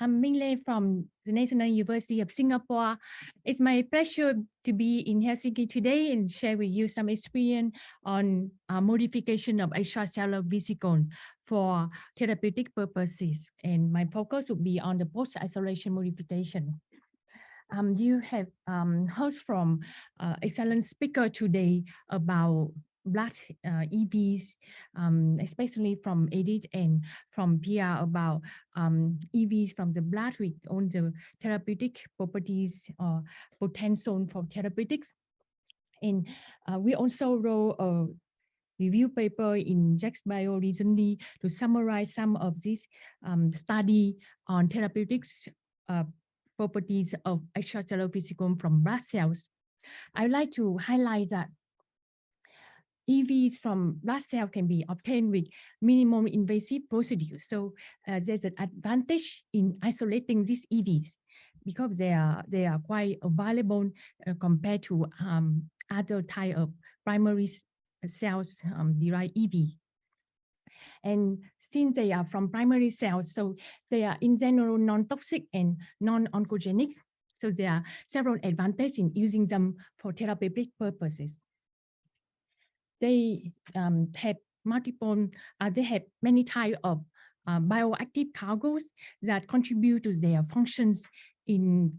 I'm Minh from the National University of Singapore. It's my pleasure to be in Helsinki today and share with you some experience on modification of extracellular vesicles for therapeutic purposes. And my focus will be on the post-isolation modification. You have heard from excellent speaker today about blood EVs, especially from Edith and from Pia about EVs from the blood with on the therapeutic properties or potential for therapeutics. And we also wrote a review paper in JAXBio recently to summarize some of this study on therapeutics properties of extracellular vesicles from blood cells. I'd like to highlight that EVs from blood cell can be obtained with minimum invasive procedures. So there's an advantage in isolating these EVs because they are quite available compared to other type of primary cells derived EV. And since they are from primary cells, so they are in general non-toxic and non-oncogenic. So there are several advantages in using them for therapeutic purposes. They have multiple, they have many types of bioactive cargoes that contribute to their functions in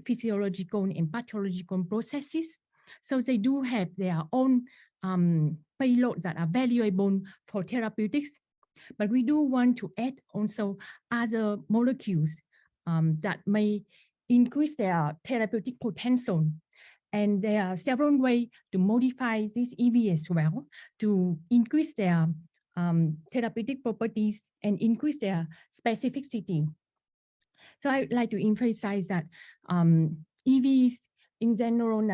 physiological and pathological processes. So they do have their own payloads that are valuable for therapeutics, but we do want to add also other molecules that may increase their therapeutic potential. And there are several ways to modify this EV as well to increase their therapeutic properties and increase their specificity. So I'd like to emphasize that EVs in general,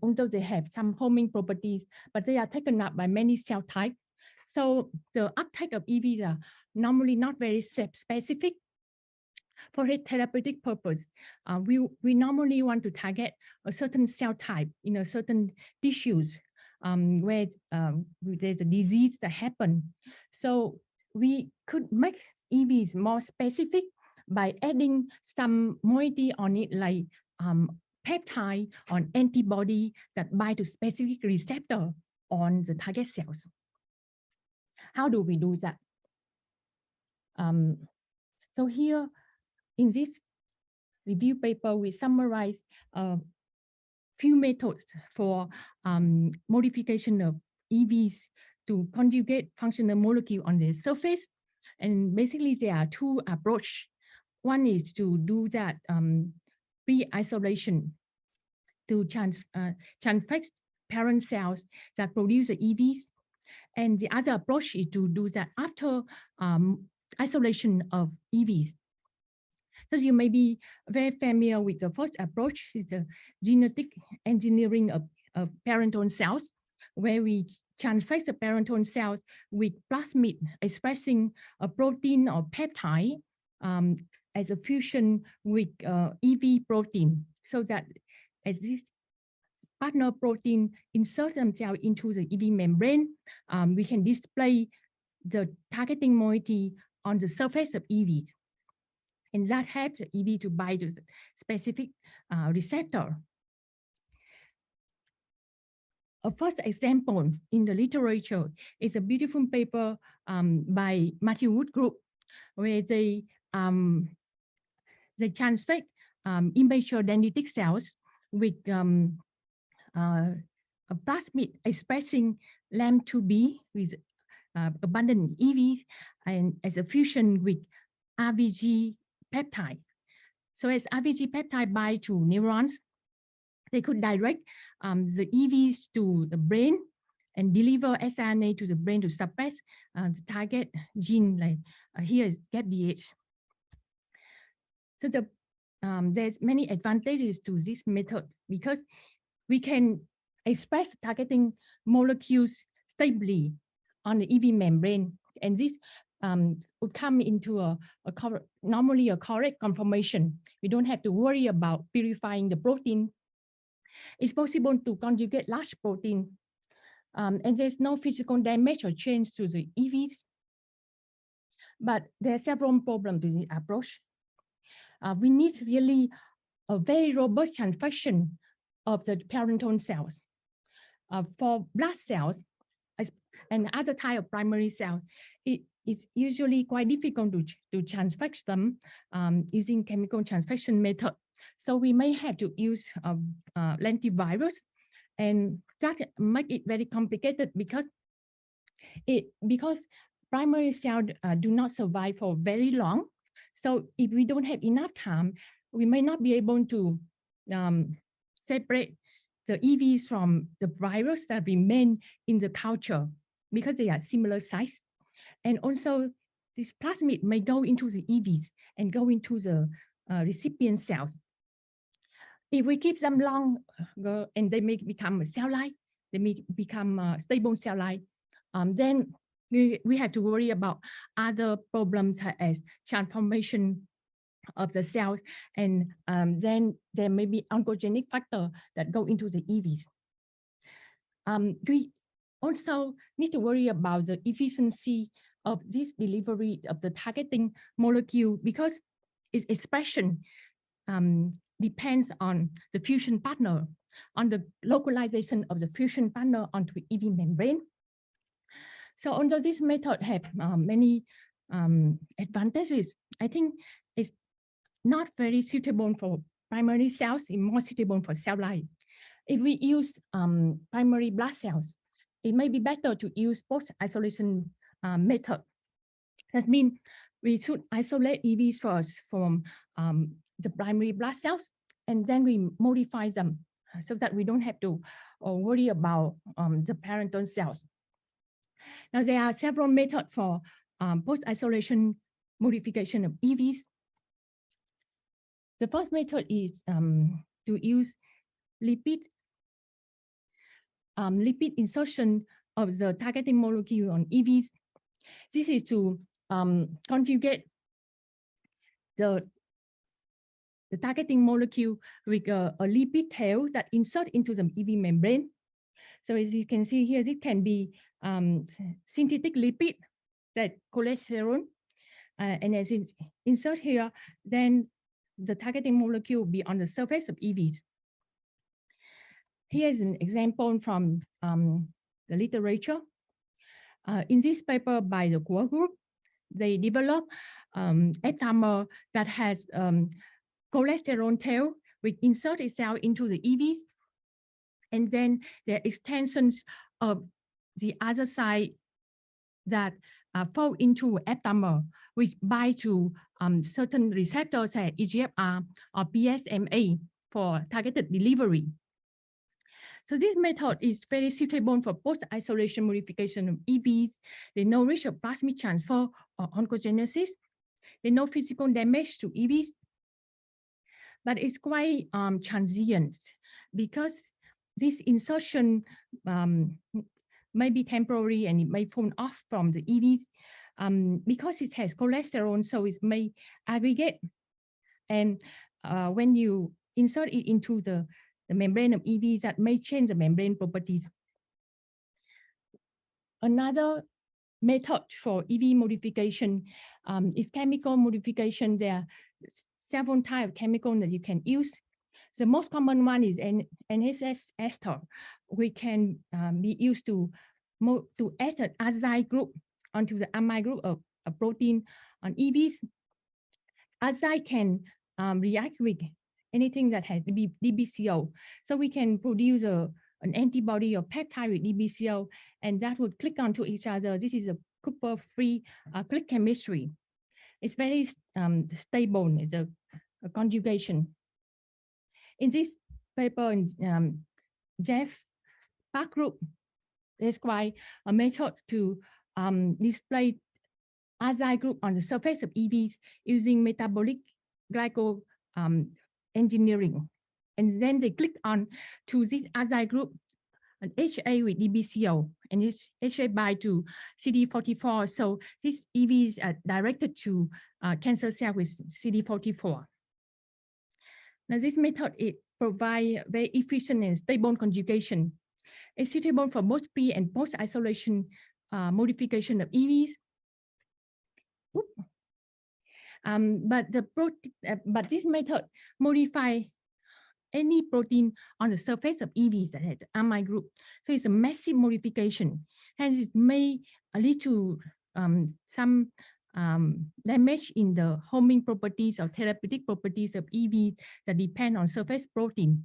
although they have some homing properties, but they are taken up by many cell types. So the uptake of EVs are normally not very specific. For a therapeutic purpose, we normally want to target a certain cell type in a certain tissues where there's a disease that happen. So we could make EVs more specific by adding some moiety on it, like peptide or antibody that bind to specific receptor on the target cells. How do we do that? So here in this review paper, we summarize a few methods for modification of EVs to conjugate functional molecule on the surface. And basically there are two approaches. One is to do that pre-isolation to transfect parent cells that produce the EVs. And the other approach is to do that after isolation of EVs. So you may be very familiar with the first approach, is the genetic engineering of parental cells, where we transfect the parental cells with plasmid expressing a protein or peptide as a fusion with EV protein, so that as this partner protein insert themselves into the EV membrane, we can display the targeting moiety on the surface of EVs. And that helps the EV to bind to the specific receptor. A first example in the literature is a beautiful paper by Matthew Wood group, where they transfect immature dendritic cells with a plasmid expressing LAMP2B with abundant EVs and as a fusion with RBG peptide. So as RBG peptide bind to neurons, they could direct the EVs to the brain and deliver siRNA to the brain to suppress the target gene, like here is GAPDH. So there's many advantages to this method because we can express targeting molecules stably on the EV membrane, and this would come into normally a correct conformation. We don't have to worry about purifying the protein. It's possible to conjugate large protein, and there's no physical damage or change to the EVs. But there are several problems to the approach. we need really a very robust transfection of the parenchymal cells. For blood cells and other type of primary cells, it's usually quite difficult to transfect them using chemical transfection method. So we may have to use lentivirus, and that make it very complicated because primary cells do not survive for very long. So if we don't have enough time, we may not be able to separate the EVs from the virus that remain in the culture because they are similar size. And also this plasmid may go into the EVs and go into the recipient cells. If we keep them long and they may become a cell line, they may become stable cell line, then we have to worry about other problems as transformation of the cells, and then there may be oncogenic factor that go into the EVs. We also need to worry about the efficiency of this delivery of the targeting molecule because its expression depends on the fusion partner, on the localization of the fusion partner onto EV membrane. So although this method have many advantages, I think it's not very suitable for primary cells, it's more suitable for cell line. If we use primary blood cells, it may be better to use post-isolation method. That means we should isolate EVs first from the primary blood cells, and then we modify them so that we don't have to worry about the parental cells. Now, there are several methods for post-isolation modification of EVs. The first method is to use lipid insertion of the targeting molecule on EVs. This is to conjugate the targeting molecule with a lipid tail that insert into the EV membrane. So as you can see here, it can be synthetic lipid, that cholesterol, and as it's insert here, then the targeting molecule will be on the surface of EVs. Here is an example from the literature. In this paper by the Guo group, they developed aptamer that has cholesterol tail, which insert itself into the EVs, and then the extensions of the other side that fall into aptamer, which bind to certain receptors like EGFR or PSMA for targeted delivery. So this method is very suitable for post-isolation modification of EVs. There's no risk of plasmid transfer or oncogenesis. There's no physical damage to EVs, but it's quite transient because this insertion may be temporary and it may fall off from the EVs because it has cholesterol, so it may aggregate. And when you insert it into the membrane of EVs, that may change the membrane properties. Another method for EV modification is chemical modification. There are several types of chemicals that you can use. The most common one is NHS ester, which can be used to add an azide group onto the amide group of a protein on EVs. Azide can react with anything that has DBCO. So we can produce an antibody or peptide with DBCO, and that would click onto each other. This is a Cooper-free click chemistry. It's very stable. It's a conjugation. In this paper, Jeff Park group described a method to display azide group on the surface of EVs using metabolic glyco engineering. And then they click on to this azide group, an HA with DBCO, and this HA bind to CD44. So these EVs are directed to cancer cell with CD44. Now this method, it provides very efficient and stable conjugation. It's suitable for both pre and post isolation modification of EVs. But this method modify any protein on the surface of EVs that has amide group. So it's a massive modification. Hence, it may lead to some damage in the homing properties or therapeutic properties of EVs that depend on surface protein.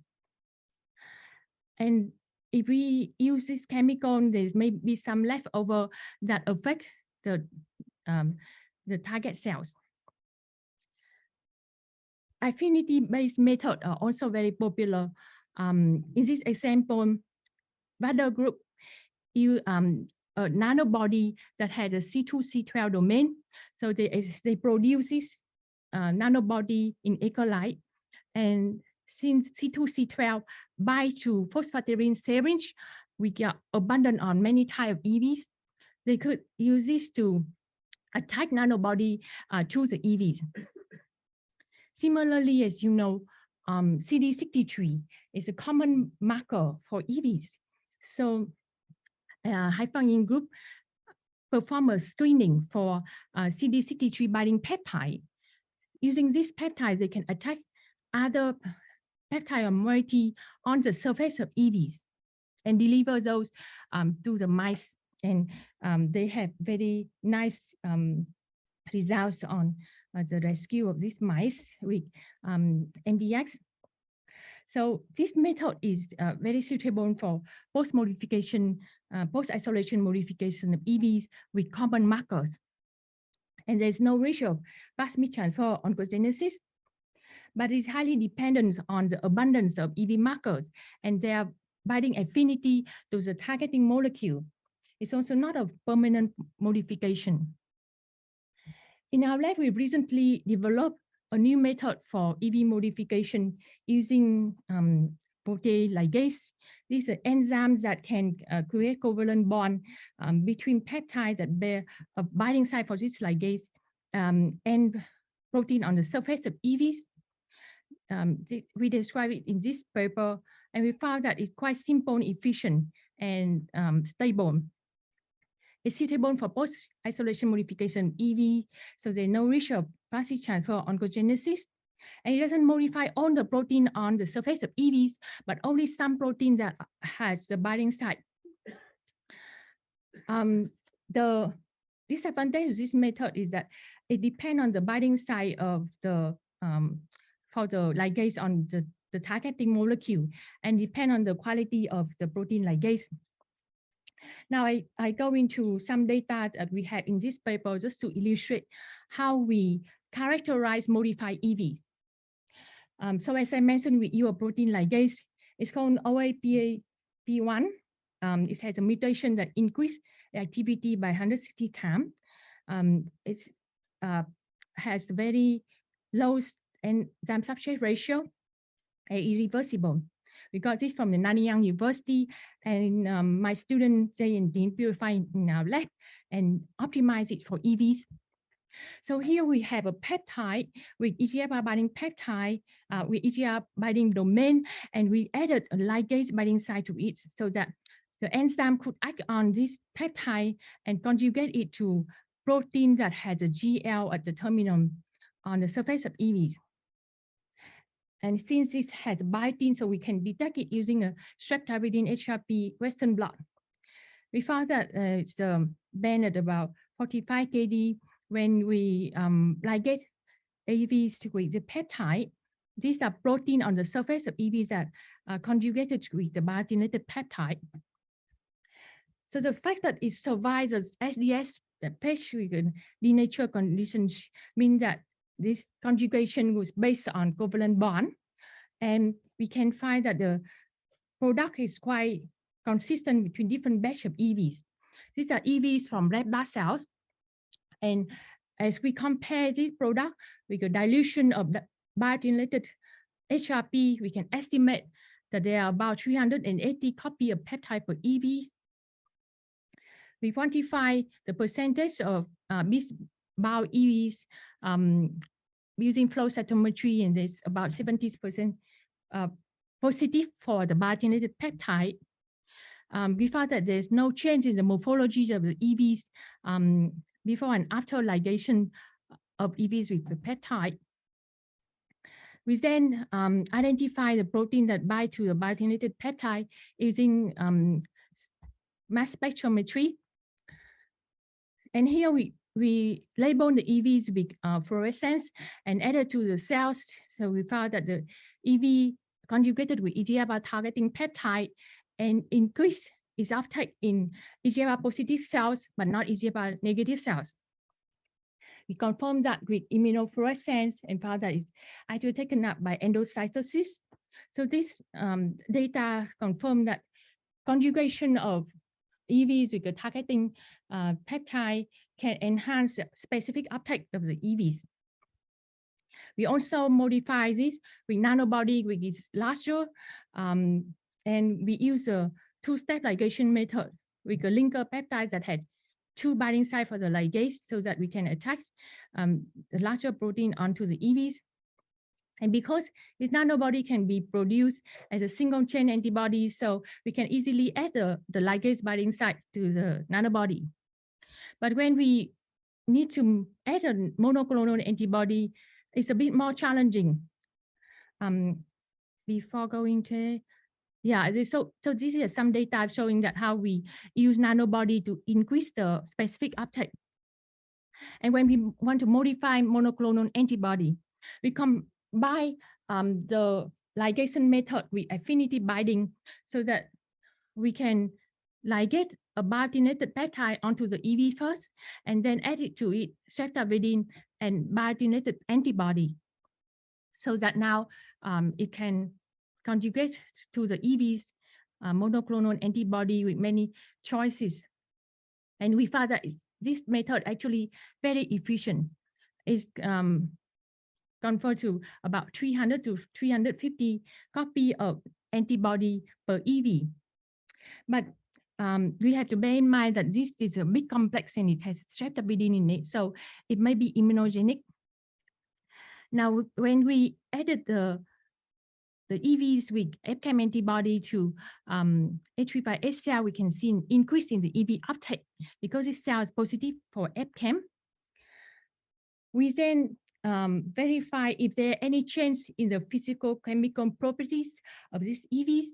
And if we use this chemical, there may be some leftover that affect the target cells. Affinity-based methods are also very popular. In this example, Vader group use a nanobody that has a C2C12 domain. So they produce this nanobody in ecolite. And since C2C12 bind to phosphatidylserine serine, we get abundant on many types of EVs. They could use this to attack nanobody to the EVs. Similarly, as you know, CD63 is a common marker for EVs. So high-functioning group perform a screening for CD63 binding peptide. Using this peptide, they can attack other peptide or moiety on the surface of EVs and deliver those to the mice. And they have very nice results on the rescue of these mice with MDX. So this method is very suitable for post-modification, post-isolation modification of EVs with common markers. And there's no risk of plasmid transfer oncogenesis, but it's highly dependent on the abundance of EV markers and their binding affinity to the targeting molecule. It's also not a permanent modification. In our lab, we recently developed a new method for EV modification using protease ligase. These are enzymes that can create covalent bond between peptides that bear a binding site for this ligase and protein on the surface of EVs. We describe it in this paper, and we found that it's quite simple, efficient, and stable. It's suitable for post-isolation modification EV, so there's no risk of plasmid transfer oncogenesis. And it doesn't modify all the protein on the surface of EVs, but only some protein that has the binding site. The disadvantage of this method is that it depends on the binding site of the for the ligase on the targeting molecule and depend on the quality of the protein ligase. Now I go into some data that we had in this paper just to illustrate how we characterize modified EVs. So as I mentioned with you, a protein ligase is called OAPA-P1. It has a mutation that increases the activity by 160 times. It has very low enzyme substrate ratio and irreversible. We got this from the Nanyang University, and my student Jay and Dean purified in our lab and optimize it for EVs. So here we have a peptide with EGFR binding peptide with EGFR binding domain, and we added a ligase binding site to it so that the enzyme could act on this peptide and conjugate it to protein that has a GL at the terminal on the surface of EVs. And since this has binding, so we can detect it using a streptavidin HRP Western blot. We found that it's banned at about 45 kD when we ligate EVs with the peptide. These are protein on the surface of EVs that are conjugated with the biotinylated peptide. So the fact that it survives as SDS page with denatured conditions means that this conjugation was based on covalent bond, and we can find that the product is quite consistent between different batches of EVs. These are EVs from red blood cells, and as we compare this product with the dilution of the biotinylated HRP, we can estimate that there are about 380 copies of peptide per EV. We quantify the percentage of misbound EVs using flow cytometry, and there's about 70% positive for the biotinylated peptide. We found that there's no change in the morphology of the EVs before and after ligation of EVs with the peptide. We then identify the protein that bind to the biotinylated peptide using mass spectrometry. And here we label the EVs with fluorescence and added to the cells. So we found that the EV conjugated with EGFR targeting peptide and increase its uptake in EGFR positive cells, but not EGFR negative cells. We confirmed that with immunofluorescence and found that it's actually taken up by endocytosis. So this data confirmed that conjugation of EVs with the targeting peptide can enhance specific uptake of the EVs. We also modify this with nanobody, which is larger, and we use a two-step ligation method with a linker peptide that has 2 binding sites for the ligase so that we can attach the larger protein onto the EVs. And because this nanobody can be produced as a single chain antibody, so we can easily add the ligase binding site to the nanobody. But when we need to add a monoclonal antibody, it's a bit more challenging. Before going to, so this is some data showing that how we use nanobody to increase the specific uptake. And when we want to modify monoclonal antibody, we combine the ligation method with affinity binding so that we can ligate a biotinylated peptide onto the EV first, and then add it to it, streptavidin and biotinylated antibody, so that now it can conjugate to the EVs monoclonal antibody with many choices. And we found that this method actually very efficient. It's converted to about 300 to 350 copy of antibody per EV. But we have to bear in mind that this is a bit complex and it has streptavidin in it, so it may be immunogenic. Now, when we added the EVs with EpCAM antibody to H358 cell, we can see an increase in the EV uptake because this cell is positive for EpCAM. We then verify if there are any change in the physical chemical properties of these EVs.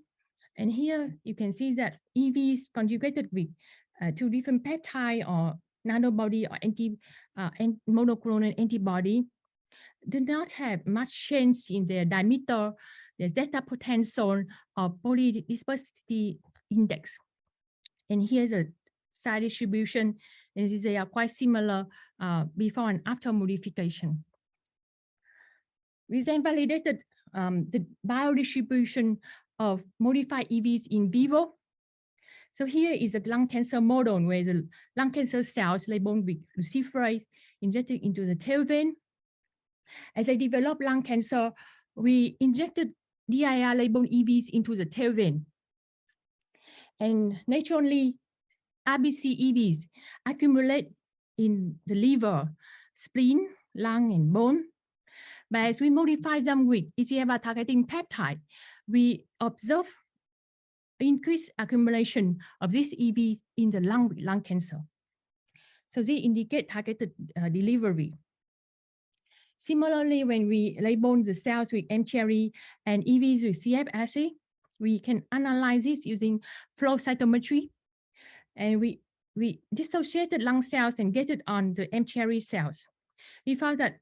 And here you can see that EVs conjugated with 2 different peptide or nanobody or monoclonal antibody did not have much change in their diameter, their zeta potential, or polydispersity index. And here's a side distribution, and they are quite similar before and after modification. We then validated the biodistribution of modified EVs in vivo. So here is a lung cancer model where the lung cancer cells labeled with luciferase injected into the tail vein. As they develop lung cancer, we injected DIR labeled EVs into the tail vein. And naturally, RBC EVs accumulate in the liver, spleen, lung, and bone. But as we modify them with EGFR targeting peptide, we observe increased accumulation of these EVs in the lung with lung cancer. So they indicate targeted delivery. Similarly, when we label the cells with mCherry and EVs with CF assay, we can analyze this using flow cytometry. And we dissociated lung cells and get it on the mCherry cells. We found that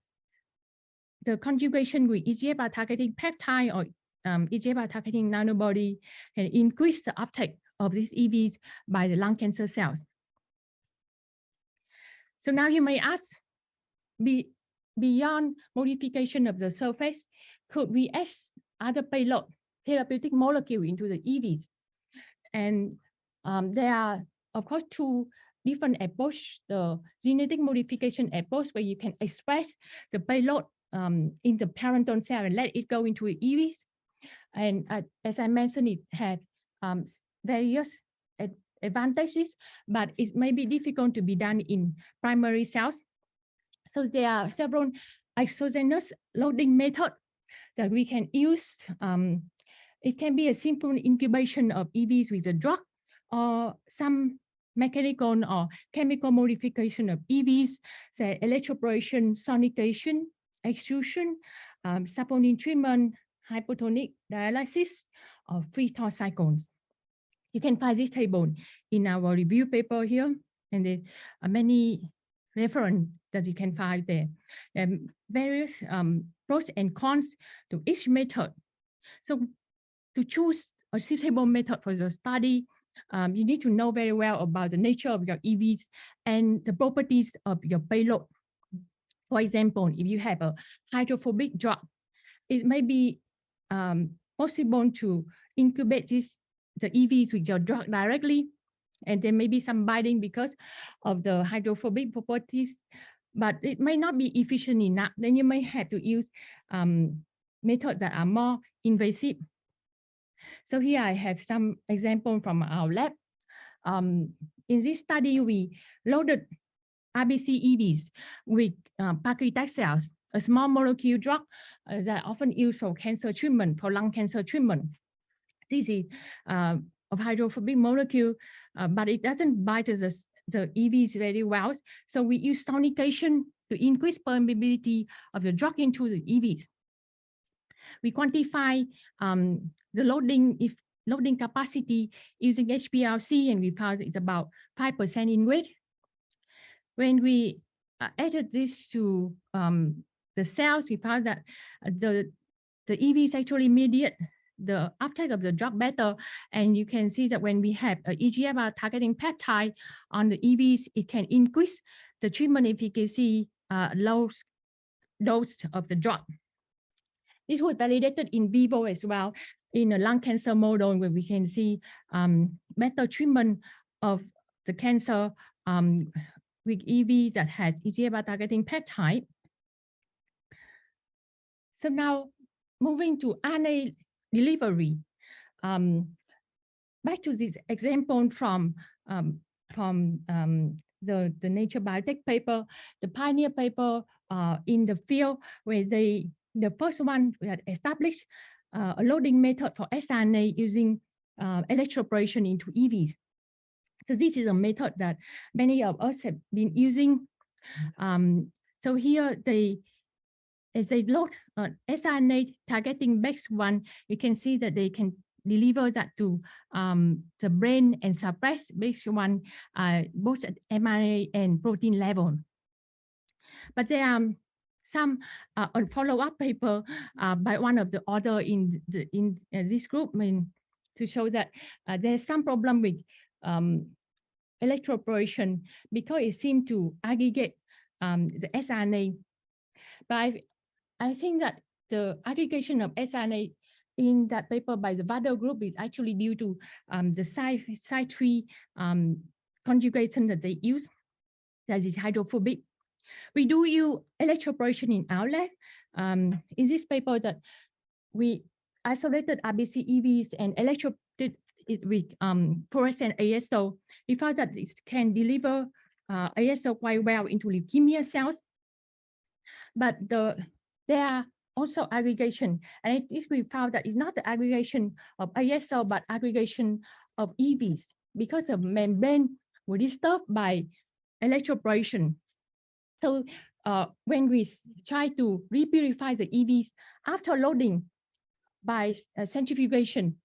the conjugation with EGFR targeting peptide or EGFR targeting nanobody can increase the uptake of these EVs by the lung cancer cells. So now you may ask, beyond modification of the surface, could we add other payload therapeutic molecule into the EVs? And there are, of course, 2 different approaches: the genetic modification approach, where you can express the payload in the parental cell and let it go into the EVs. And as I mentioned, it had various advantages, but it may be difficult to be done in primary cells. So there are several exogenous loading methods that we can use. It can be a simple incubation of EVs with a drug, or some mechanical or chemical modification of EVs, say electroporation, sonication, extrusion, saponin treatment, hypotonic dialysis, or free-thaw cycles. You can find this table in our review paper here, and there's many reference that you can find there. Various pros and cons to each method. So to choose a suitable method for your study, you need to know very well about the nature of your EVs and the properties of your payload. For example, if you have a hydrophobic drug, it may be possible to incubate the EVs with your drug directly, and there may be some binding because of the hydrophobic properties, but it may not be efficient enough. Then you may have to use methods that are more invasive. So here I have some example from our lab. In this study, we loaded RBC EVs with paclitaxel, a small molecule drug that often used for cancer treatment, for lung cancer treatment. This is a hydrophobic molecule, but it doesn't bind to the EVs very well. So we use sonication to increase permeability of the drug into the EVs. We quantify the loading capacity using HPLC, and we found it's about 5% in weight. When we added this to the cells, we found that the EVs actually mediate the uptake of the drug better. And you can see that when we have an EGFR targeting peptide on the EVs, it can increase the treatment efficacy low dose of the drug. This was validated in vivo as well in a lung cancer model where we can see better treatment of the cancer with EV that has EGFR targeting peptide. So now moving to RNA delivery. Back to this example from the Nature Biotech paper, the pioneer paper in the field where the first one that established a loading method for siRNA using electroporation into EVs. So this is a method that many of us have been using. So here as they load siRNA targeting BAX1, you can see that they can deliver that to the brain and suppress BAX1 both at mRNA and protein level. But there are some follow-up paper by one of the author in this group, to show that there's some problem with electroporation because it seemed to aggregate the siRNA. But I think that the aggregation of siRNA in that paper by the Vader group is actually due to the Cy3 conjugation that they use, that is hydrophobic. We do use electroporation in our lab. In this paper that we isolated RBC EVs and electroporated it with fluorescent ASO, we found that it can deliver ASO quite well into leukemia cells. But there are also aggregation, and we found that it's not the aggregation of ASO, but aggregation of EVs because of membrane were disturbed by electroporation. So when we try to repurify the EVs after loading by centrifugation,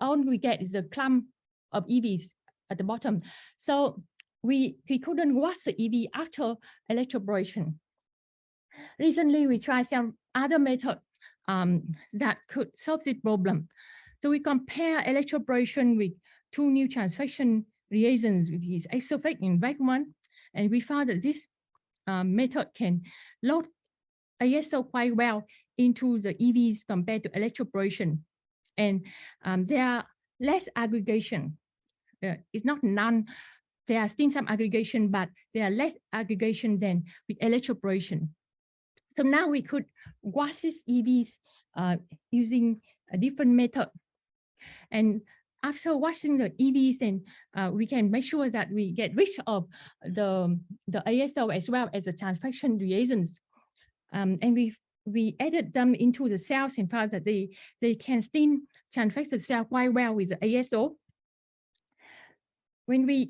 all we get is a clump of EVs at the bottom. So we couldn't wash the EV after electroporation. Recently, we tried some other method that could solve this problem. So we compare electroporation with two new transfection reagents, which is Exofec and VEC1, and we found that this method can load ASO quite well into the EVs compared to electroporation. And there are less aggregation. It's not none. There are still some aggregation, but there are less aggregation than with electroporation. So now we could wash these EVs using a different method. And after washing the EVs, and we can make sure that we get rid of the ASO as well as the transfection reagents. And we added them into the cells and found that they can still transfect the cell quite well with the ASO. When we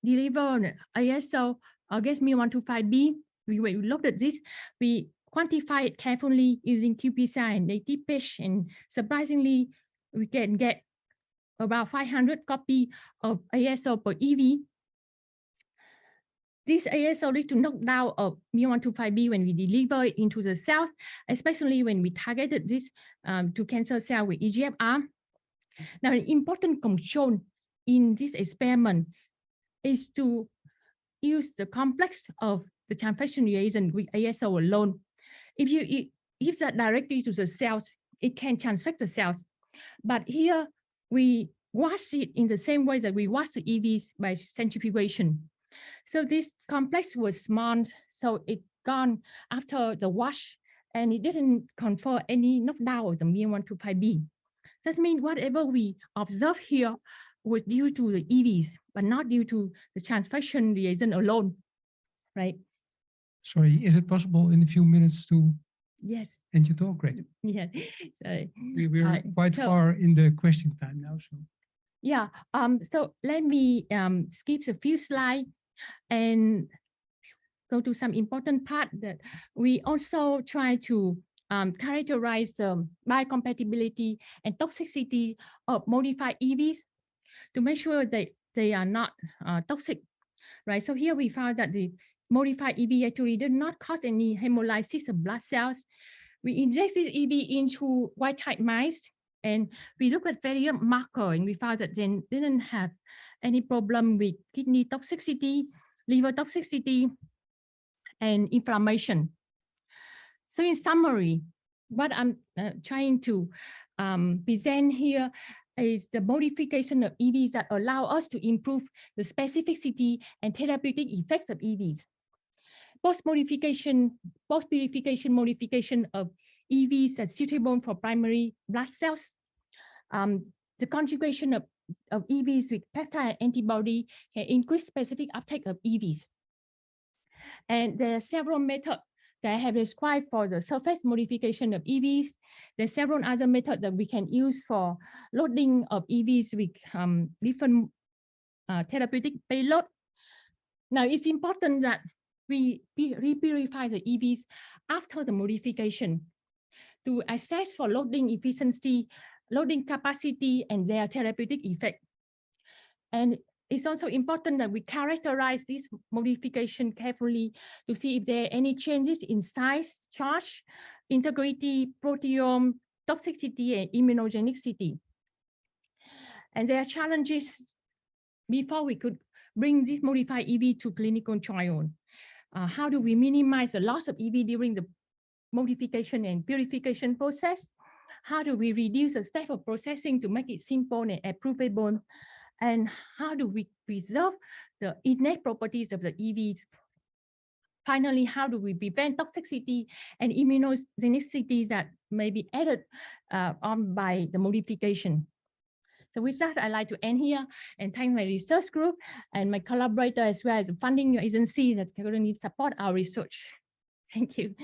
deliver ASO against MIR125B, we looked at this, we quantify it carefully using qPCR and ATPage, and surprisingly, we can get about 500 copy of ASO per EV. This ASO leads to knockdown of MIR125B when we deliver it into the cells, especially when we targeted this to cancer cell with EGFR. Now, an important control in this experiment is to use the complex of the transfection reagent with ASO alone. If you give that directly to the cells, it can transfect the cells. But here, we wash it in the same way that we wash the EVs by centrifugation. So this complex was small, so it gone after the wash, and it didn't confer any knockdown of the MIR125B. That means whatever we observe here was due to the EVs, but not due to the transfection reagent alone, right? Sorry, is it possible in a few minutes to end your talk? Great. Yeah. Sorry. We're quite far in the question time now. So. Yeah. So let me skip a few slides and go to some important part that we also try to characterize the biocompatibility and toxicity of modified EVs to make sure that they are not toxic, right? So here we found that the modified EV actually did not cause any hemolysis of blood cells. We injected EV into white-type mice, and we looked at various markers, and we found that they didn't have any problem with kidney toxicity, liver toxicity, and inflammation. So in summary, what I'm trying to present here is the modification of EVs that allow us to improve the specificity and therapeutic effects of EVs. Post-purification modification of EVs are suitable for primary blood cells. The conjugation of EVs with peptide antibody can increase specific uptake of EVs. And there are several methods that I have described for the surface modification of EVs. There's several other methods that we can use for loading of EVs with different therapeutic payload. Now, it's important that we re-purify the EVs after the modification to assess for loading efficiency, loading capacity, and their therapeutic effect. And it's also important that we characterize this modification carefully to see if there are any changes in size, charge, integrity, proteome, toxicity, and immunogenicity. And there are challenges before we could bring this modified EV to clinical trial. How do we minimize the loss of EV during the modification and purification process? How do we reduce the step of processing to make it simple and approvable? And how do we preserve the innate properties of the EVs? Finally, how do we prevent toxicity and immunogenicity that may be added on by the modification? So with that, I'd like to end here and thank my research group and my collaborator as well as the funding agency that currently support our research. Thank you.